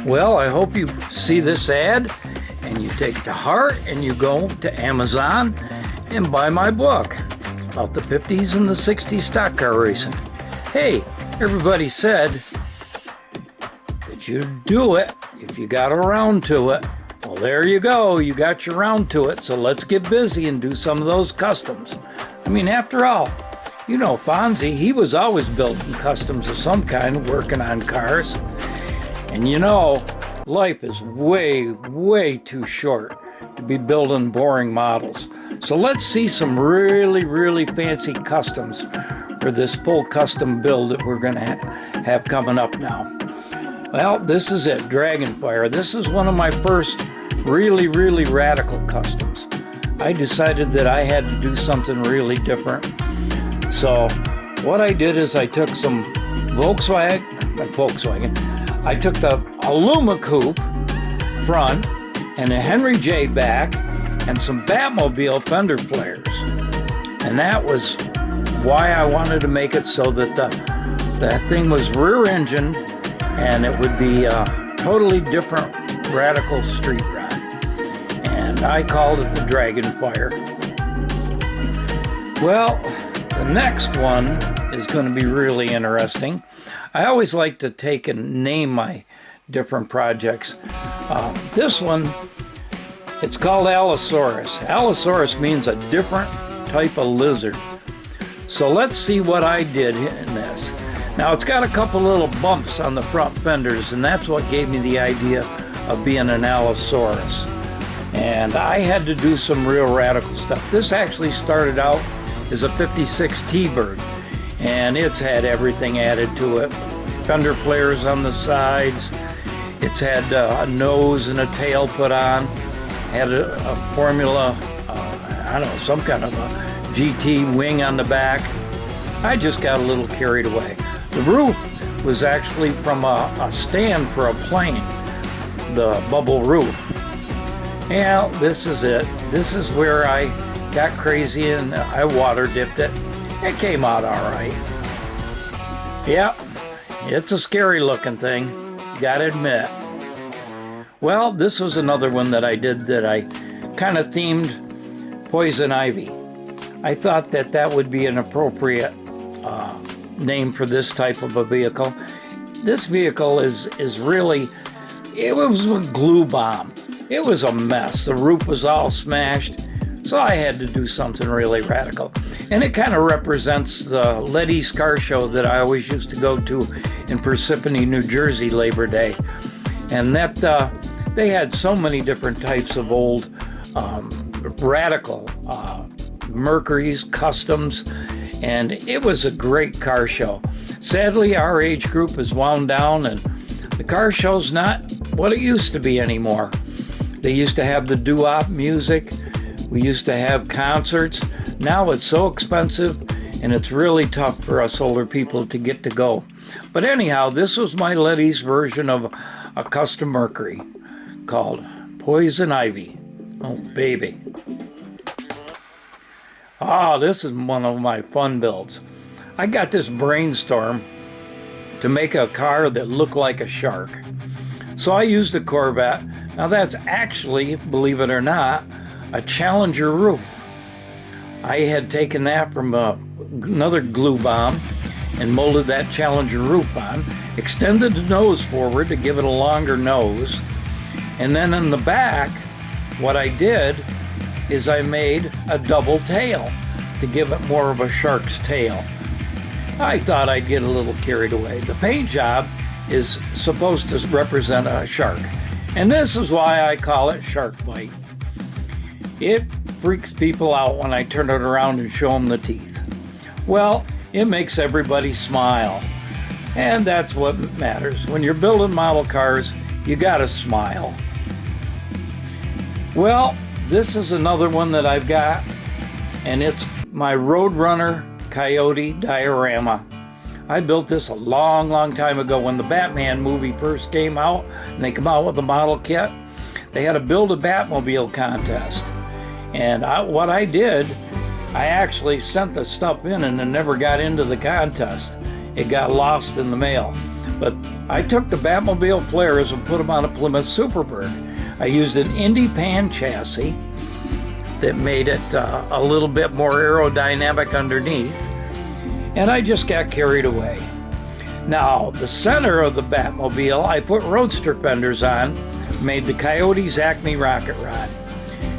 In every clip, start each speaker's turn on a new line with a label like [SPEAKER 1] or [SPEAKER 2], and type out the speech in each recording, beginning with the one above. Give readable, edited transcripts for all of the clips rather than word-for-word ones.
[SPEAKER 1] Well, I hope you see this ad and you take it to heart and you go to Amazon and buy my book about the 50s and the 60s stock car racing. Hey, everybody said that you'd do it if you got around to it. Well, there you go. You got your round to it. So let's get busy and do some of those customs. I mean, after all, you know, Fonzie, he was always building customs of some kind, working on cars. And you know, life is way, way too short to be building boring models. So let's see some really, really fancy customs for this full custom build that we're going to have coming up now. Well, this is it, Dragonfire. This is one of my first really, really radical customs. I decided that I had to do something really different. So what I did is I took some Volkswagen. I took the Aluma Coupe front and a Henry J back and some Batmobile fender flares. And that was why I wanted to make it so that that thing was rear engined and it would be a totally different radical street ride. And I called it the Dragonfire. Well, the next one is going to be really interesting. I always like to take and name my different projects. This one, it's called Allosaurus. Allosaurus means a different type of lizard. So let's see what I did in this. Now it's got a couple little bumps on the front fenders, and that's what gave me the idea of being an Allosaurus. And I had to do some real radical stuff. This actually started out as a 56 T-Bird, and it's had everything added to it. Fender flares on the sides. It's had a nose and a tail put on. Had a Formula, I don't know, some kind of a GT wing on the back. I just got a little carried away. The roof was actually from a stand for a plane, the bubble roof. Yeah, this is it. This is where I got crazy and I water dipped it. It came out all right. Yep, it's a scary looking thing, gotta admit. Well, this was another one that I did that I kind of themed Poison Ivy. I thought that that would be an appropriate name for this type of a vehicle. This vehicle is really, it was a glue bomb. It was a mess. The roof was all smashed. So I had to do something really radical. And it kind of represents the Letty's car show that I always used to go to in Parsippany, New Jersey, Labor Day. And that they had so many different types of old radical Mercury's, Customs, and it was a great car show. Sadly, our age group is wound down and the car show's not what it used to be anymore. They used to have the doo-wop music. We used to have concerts. Now it's so expensive and it's really tough for us older people to get to go. But anyhow, this was my Letty's version of a custom Mercury called Poison Ivy. Oh, baby. This is one of my fun builds. I got this brainstorm to make a car that looked like a shark. So I used a Corvette. Now that's actually, believe it or not, a Challenger roof. I had taken that from another glue bomb and molded that Challenger roof on, extended the nose forward to give it a longer nose, and then in the back, what I did is I made a double tail to give it more of a shark's tail. I thought I'd get a little carried away. The paint job is supposed to represent a shark, and this is why I call it Shark Bite. It freaks people out when I turn it around and show them the teeth. Well, it makes everybody smile, and that's what matters. When you're building model cars, you gotta smile. Well, this is another one that I've got, and it's my Roadrunner Coyote diorama. I built this a long, long time ago when the Batman movie first came out, and they come out with a model kit. They had to build a Batmobile contest. And what I did, I actually sent the stuff in and it never got into the contest. It got lost in the mail. But I took the Batmobile flares and put them on a Plymouth Superbird. I used an Indy Pan chassis that made it a little bit more aerodynamic underneath, and I just got carried away. Now, the center of the Batmobile, I put roadster fenders on, made the Coyote's Acme rocket rod,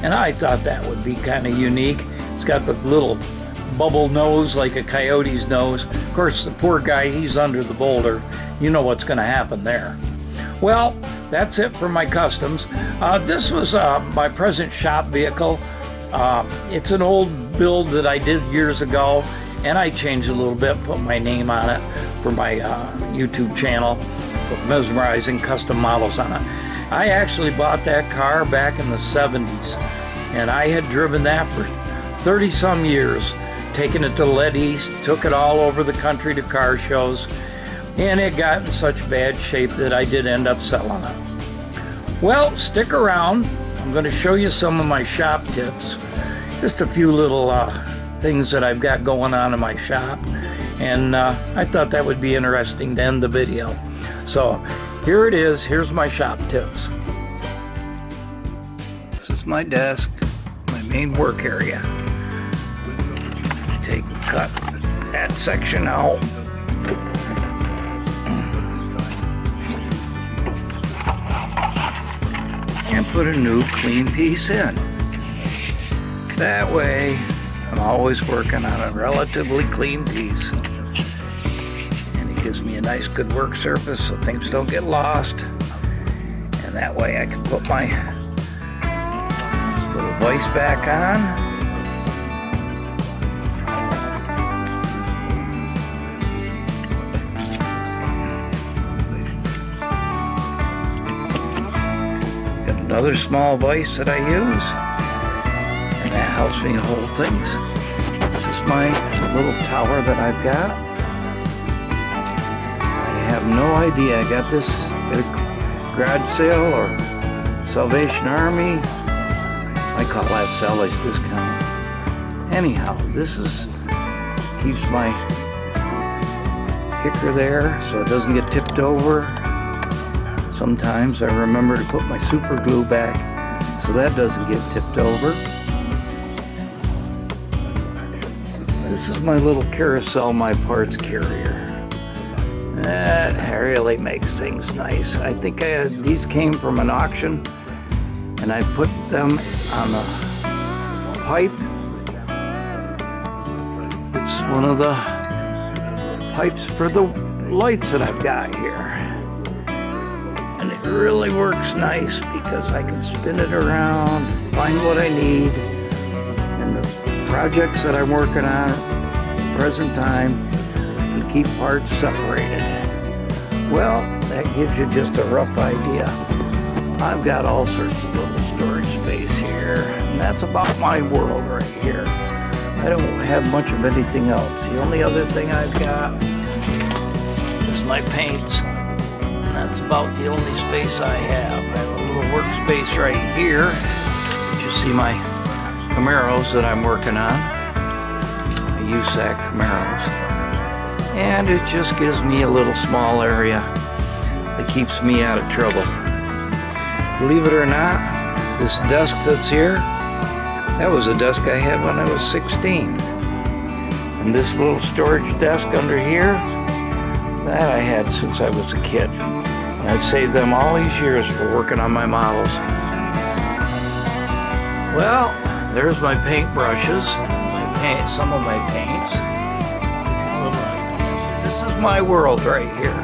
[SPEAKER 1] and I thought that would be kind of unique. It's got the little bubble nose like a coyote's nose. Of course, the poor guy, he's under the boulder. You know what's going to happen there. Well, that's it for my customs. This was my present shop vehicle. It's an old build that I did years ago, and I changed a little bit, put my name on it for my YouTube channel, put mesmerizing custom models on it. I actually bought that car back in the 70s, and I had driven that for 30 some years, taking it to Lead East, took it all over the country to car shows, and it got in such bad shape that I did end up selling it. Well, stick around. I'm going to show you some of my shop tips, just a few little things that I've got going on in my shop, and I thought that would be interesting to end the video. So here it is. Here's my shop tips. This is my desk, my main work area. Cut that section out. And put a new clean piece in. That way, I'm always working on a relatively clean piece. And it gives me a nice good work surface so things don't get lost. And that way I can put my little vise back on. Another small vise that I use, and that helps me hold things. This is my little tower that I've got. I have no idea. I got this at a garage sale or Salvation Army. I call that salvage discount. Anyhow, this keeps my kicker there so it doesn't get tipped over. Sometimes I remember to put my super glue back so that doesn't get tipped over. This is my little carousel, my parts carrier. That really makes things nice. I think these came from an auction, and I put them on a pipe. It's one of the pipes for the lights that I've got here. And it really works nice because I can spin it around, find what I need, and the projects that I'm working on at the present time, I can keep parts separated. Well, that gives you just a rough idea. I've got all sorts of little storage space here, and that's about my world right here. I don't have much of anything else. The only other thing I've got is my paints. That's about the only space I have. I have a little workspace right here. You see my Camaros that I'm working on. My USAC Camaros. And it just gives me a little small area that keeps me out of trouble. Believe it or not, this desk that's here, that was a desk I had when I was 16. And this little storage desk under here, that I had since I was a kid. And I've saved them all these years for working on my models. Well, there's my paint brushes, some of my paints. This is my world right here.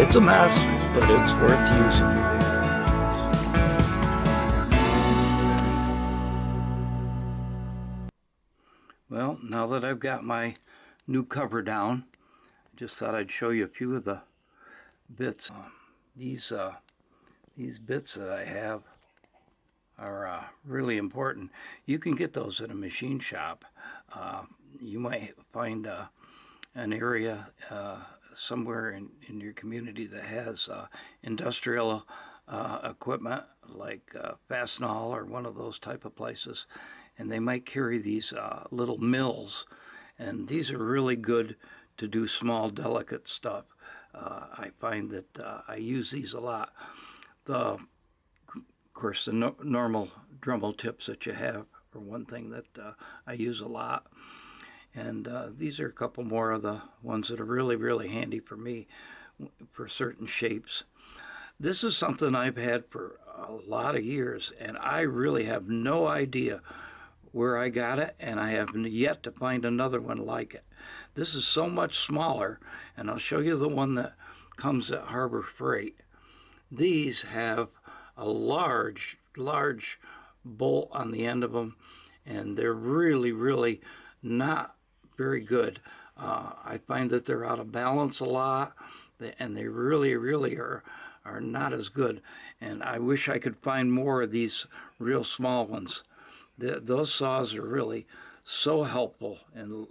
[SPEAKER 1] It's a mess, but it's worth using. Well, now that I've got my new cover down, I just thought I'd show you a few of the bits. These bits that I have are really important. You can get those at a machine shop. You might find an area somewhere in your community that has industrial equipment like Fastenal or one of those type of places, and they might carry these little mills, and these are really good to do small delicate stuff. I find that I use these a lot. Of course, the normal Dremel tips that you have are one thing that I use a lot. And these are a couple more of the ones that are really, really handy for me for certain shapes. This is something I've had for a lot of years, and I really have no idea where I got it, and I have yet to find another one like it. This is so much smaller, and I'll show you the one that comes at Harbor Freight. These have a large bolt on the end of them, and they're really, really not very good. I find that they're out of balance a lot, and they really, really are not as good. And I wish I could find more of these real small ones. Those saws are really so helpful in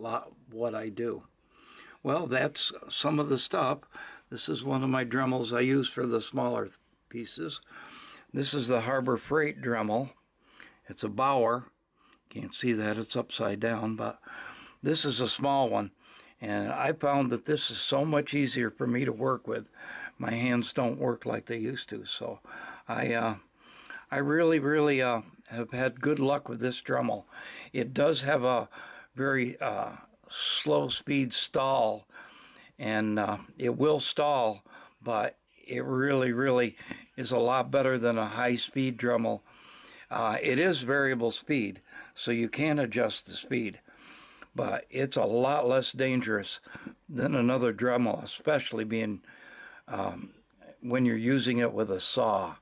[SPEAKER 1] what I do. Well, that's some of the stuff. This is one of my Dremels I use for the smaller pieces. This is the Harbor Freight Dremel. It's a Bauer. Can't see that, it's upside down, but this is a small one. And I found that this is so much easier for me to work with. My hands don't work like they used to, so I really have had good luck with this Dremel. It does have a very slow speed stall, and it will stall, but it really is a lot better than a high speed Dremel. It is variable speed, so you can adjust the speed, but it's a lot less dangerous than another Dremel, especially being when you're using it with a saw.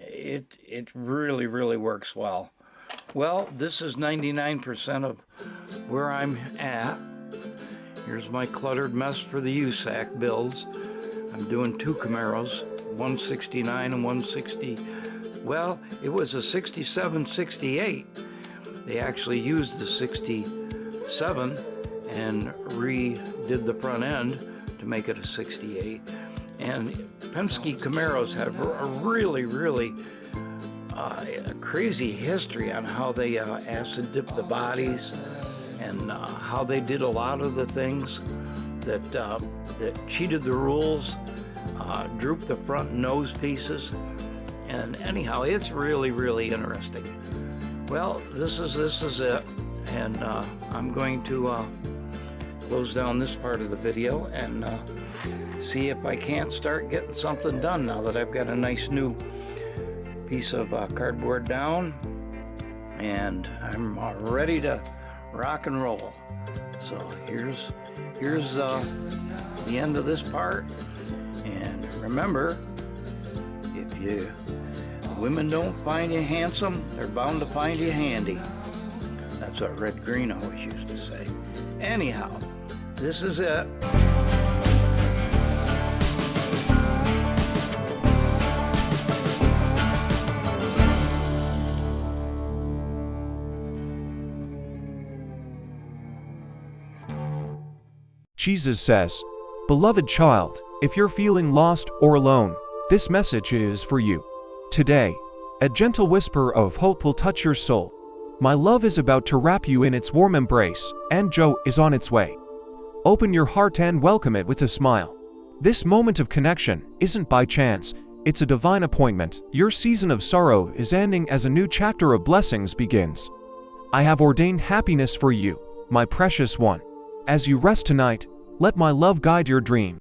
[SPEAKER 1] It really works well. Well, this is 99% of where I'm at. Here's my cluttered mess for the USAC builds. I'm doing two Camaros, 169 and 160. Well, it was a 67-68. They actually used the 67 and redid the front end to make it a 68. And Penske Camaros have a really crazy history on how they acid dip the bodies, and how they did a lot of the things that cheated the rules, drooped the front nose pieces, and anyhow, it's really interesting. Well, this is it, and I'm going to close down this part of the video and see if I can't start getting something done now that I've got a nice new piece of cardboard down, and I'm ready to rock and roll. So here's the end of this part, and remember, if women don't find you handsome, they're bound to find you handy. That's what Red Green always used to say. Anyhow, this is it.
[SPEAKER 2] Jesus says, "Beloved child, if you're feeling lost or alone, this message is for you. Today, a gentle whisper of hope will touch your soul. My love is about to wrap you in its warm embrace, and joy is on its way. Open your heart and welcome it with a smile. This moment of connection isn't by chance, it's a divine appointment. Your season of sorrow is ending as a new chapter of blessings begins. I have ordained happiness for you, my precious one. As you rest tonight, let my love guide your dream.